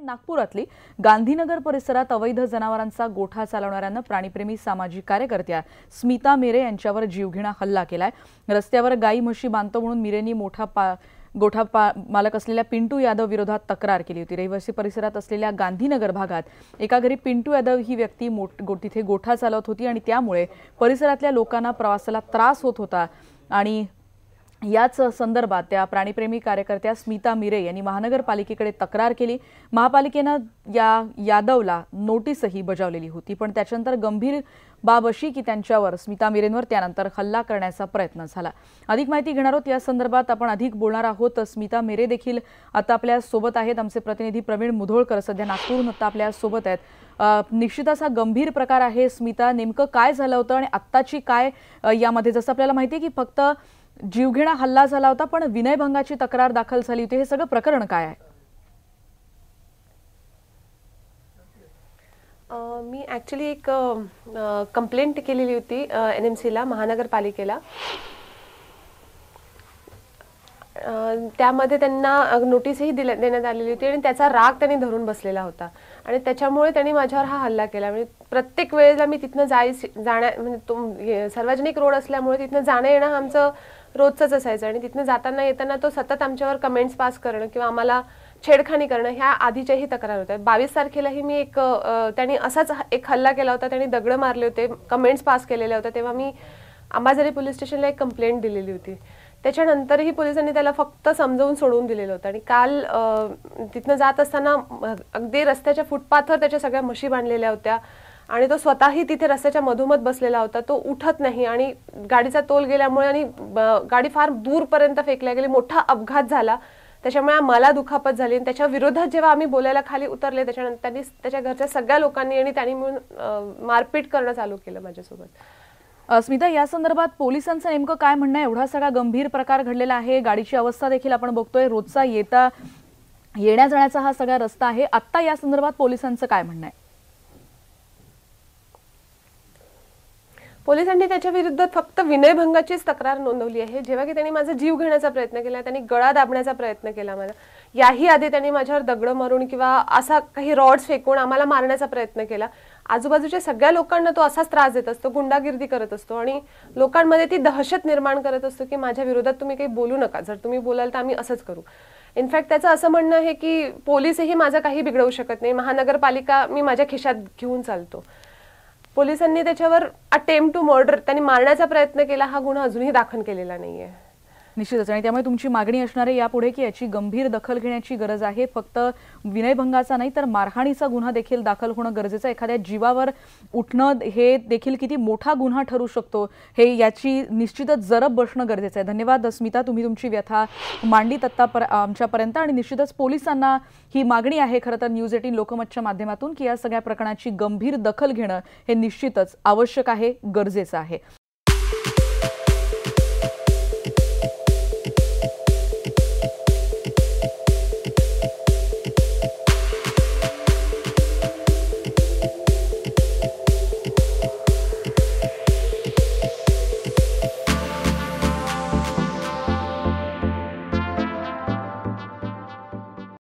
नागपुरातली गांधीनगर परिसरात अवैध जनावरांचा गोठा चालवणाऱ्यांना प्राणीप्रेमी सामाजिक कार्यकर्त्या स्मिता मेरे यांच्यावर जीवघेणा हल्ला केलाय। रस्त्यावर गाई म्हशी बांधतो म्हणून मिरेंनी गोठा मालक असलेल्या पिंटू यादव विरोधात तक्रार केली होती। रहिवासी परिसरात असलेल्या गांधीनगर भागात एका घरी पिंटू यादव ही व्यक्ती तिथे गोठा चालवत होती आणि त्यामुळे परिसरातल्या लोकांना प्रवासाला त्रास होत होता आणि याच संदर्भात त्या प्राणीप्रेमी कार्यकर्त्या स्मिता मेरे यांनी महानगरपालिकेकडे तक्रार केली। महापालिकेने या यादवला नोटीसही बजावलेली होती, पण त्याच्यानंतर गंभीर बाब अशी की त्यांच्यावर स्मिता मेरेंवर त्यानंतर हल्ला करण्याचा प्रयत्न झाला। अधिक माहिती घेणार आहोत या संदर्भात आपण अधिक बोलणार आहोत। स्मिता मेरे देखील आता आपल्या सोबत आहेत। आमचे प्रतिनिधी प्रवीण मुधोळकर सध्या नागपूरहून आता आपल्या सोबत आहेत। निश्चितच हा गंभीर प्रकार आहे। स्मिता, नेमकं काय झालं होतं आणि आत्ताची काय यामध्ये, जसं आपल्याला माहिती आहे की फक्त जीवघेणा हल्ला झाला होता पण विनयभंगाची तक्रार दाखल झाली होती, हे सगळं प्रकरण काय आहे? मी ॲक्च्युअली एक कंप्लेंट केलेली होती NMCला, महानगरपालिकेला। त्यामध्ये त्यांना नोटीसही देण्यात आलेली होती आणि त्याचा राग त्यांनी धरून बसलेला होता आणि त्याच्यामुळे त्यांनी माझ्यावर हा हल्ला केला। म्हणजे प्रत्येक वेळेला मी तिथनं म्हणजे सार्वजनिक रोड असल्यामुळे तिथनं जाणं येणं आमचं रोजचंच असायचं आणि तिथनं जाताना येताना तो सतत आमच्यावर कमेंट्स पास करणं किंवा आम्हाला छेडखानी करणं ह्या आधीच्याही तक्रार होत्या। 22 तारखेलाही मी त्यांनी असाच एक हल्ला केला होता, त्यांनी दगड मारले होते, कमेंट्स पास केलेल्या होत्या, तेव्हा मी अंबाझरी पोलीस स्टेशनला एक कंप्लेंट दिलेली होती। त्याच्यानंतरही पोलिसांनी त्याला फक्त समजावून सोडून दिलेलं होतं आणि काल तिथनं जात असताना अगदी रस्त्याच्या फुटपाथवर त्याच्या सगळ्या म्हशी बांधलेल्या होत्या आणि तो स्वतःही तिथे रस्त्याच्या मधोमध बसलेला होता। तो उठत नाही आणि गाडीचा तोल गेल्यामुळे आणि गाडी फार दूरपर्यंत फेकल्या गेली, मोठा अपघात झाला, त्याच्यामुळे मला दुखापत झाली। आणि त्याच्या विरोधात जेव्हा आम्ही बोलायला खाली उतरले त्याच्यानंतर त्यांनी त्याच्या घरच्या सगळ्या लोकांनी आणि त्यांनी मिळून मारपीट करणं चालू केलं माझ्यासोबत। स्मिता, या संदर्भात पोलिसांचं नेमकं काय म्हणणं आहे? एवढा सगळा गंभीर प्रकार घडलेला आहे, गाडीची अवस्था देखील आपण बघतोय, रोजचा येण्या जाण्याचा हा सगळा रस्ता आहे, आता या संदर्भात पोलिसांचं काय म्हणणं आहे? पोलिसांनी त्याच्या विरुद्ध फक्त विनयभंगाचीच तक्रार नोंदवली आहे। जेव्हा की त्यांनी माझा जीव घेण्याचा प्रयत्न केला, त्यांनी गळा दाबण्याचा प्रयत्न केला माझा, याही आधी त्यांनी माझ्यावर दगड मारून किंवा असा काही रॉड्स फेकून आम्हाला मारण्याचा प्रयत्न केला। आजूबाजूच्या सगळ्या लोकांना तो असाच त्रास देत असतो, गुंडागिरी करत असतो आणि लोकांमध्ये ती दहशत निर्माण करत असतो की माझ्या विरोधात तुम्ही काही बोलू नका, जर तुम्ही बोलाल तर आम्ही असंच करू। इनफॅक्ट त्याचं असं म्हणणं आहे की पोलिसही माझं काही बिघडवू शकत नाही, महानगरपालिका मी माझ्या खिशात घेऊन चालतो। पोलिसांनी त्याच्यावर अटेम्प्ट टू मर्डर, त्यांनी मारण्याचा प्रयत्न केला, हा गुन्हा अजूनही दाखल केलेला नाहीये। निश्चितच, आणि त्यामुळे तुमची मागणी असणार आहे यापुढे की याची गंभीर दखल घेण्याची गरज आहे। फक्त विनयभंगाचा नाही तर मारहाणीचा गुन्हा देखील दाखल होणं गरजेचं आहे। एखाद्या जीवावर उठणं हे देखील किती मोठा गुन्हा ठरू शकतो हे याची निश्चितच जरब बसणं गरजेचं आहे। धन्यवाद स्मिता, तुम्ही तुमची व्यथा मांडलीत आत्ता आमच्यापर्यंत आणि निश्चितच पोलिसांना ही मागणी आहे खरं तर न्यूज 18 लोकमतच्या माध्यमातून की या सगळ्या प्रकरणाची गंभीर दखल घेणं हे निश्चितच आवश्यक आहे, गरजेचं आहे।